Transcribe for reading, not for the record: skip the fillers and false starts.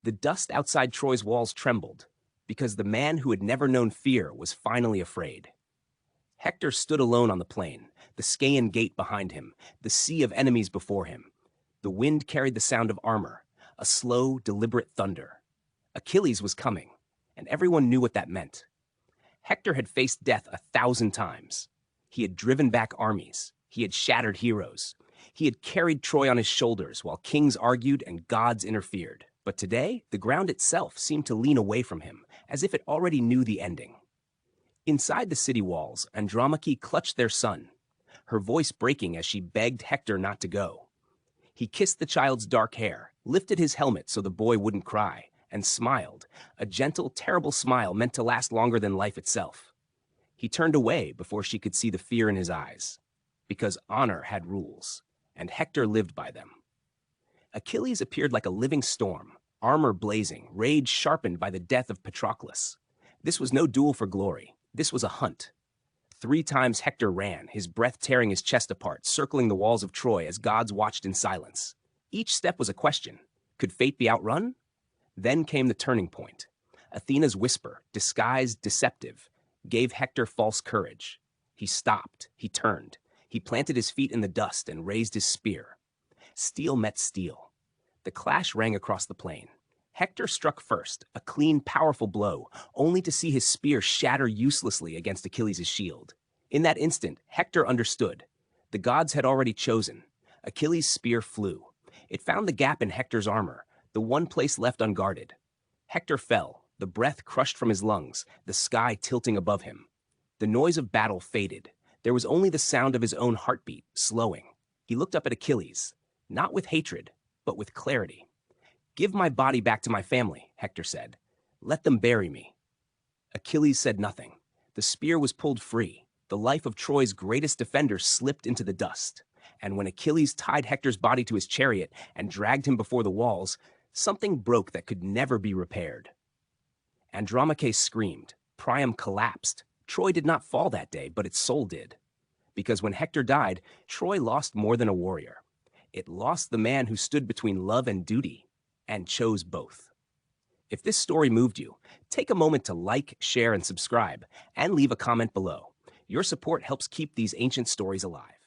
The dust outside Troy's walls trembled, because the man who had never known fear was finally afraid. Hector stood alone on the plain, the Scaean gate behind him, the sea of enemies before him. The wind carried the sound of armor, a slow, deliberate thunder. Achilles was coming, and everyone knew what that meant. Hector had faced death 1,000 times. He had driven back armies. He had shattered heroes. He had carried Troy on his shoulders while kings argued and gods interfered. But today, the ground itself seemed to lean away from him, as if it already knew the ending. Inside the city walls, Andromache clutched their son, her voice breaking as she begged Hector not to go. He kissed the child's dark hair, lifted his helmet so the boy wouldn't cry, and smiled, a gentle, terrible smile meant to last longer than life itself. He turned away before she could see the fear in his eyes, because honor had rules, and Hector lived by them. Achilles appeared like a living storm, armor blazing, rage sharpened by the death of Patroclus. This was no duel for glory. This was a hunt. 3 times Hector ran, his breath tearing his chest apart, circling the walls of Troy as gods watched in silence. Each step was a question. Could fate be outrun? Then came the turning point. Athena's whisper, disguised, deceptive, gave Hector false courage. He stopped. He turned. He planted his feet in the dust and raised his spear. Steel met steel. The clash rang across the plain. Hector struck first, a clean, powerful blow, only to see his spear shatter uselessly against Achilles' shield. In that instant, Hector understood. The gods had already chosen. Achilles' spear flew. It found the gap in Hector's armor, the one place left unguarded. Hector fell, the breath crushed from his lungs, the sky tilting above him. The noise of battle faded. There was only the sound of his own heartbeat, slowing. He looked up at Achilles, not with hatred, but with clarity. "Give my body back to my family," Hector said. "Let them bury me." Achilles said nothing. The spear was pulled free. The life of Troy's greatest defender slipped into the dust. And when Achilles tied Hector's body to his chariot and dragged him before the walls, something broke that could never be repaired. Andromache screamed. Priam collapsed. Troy did not fall that day, but its soul did. Because when Hector died, Troy lost more than a warrior. It lost the man who stood between love and duty, and chose both. If this story moved you, take a moment to like, share, and subscribe, and leave a comment below. Your support helps keep these ancient stories alive.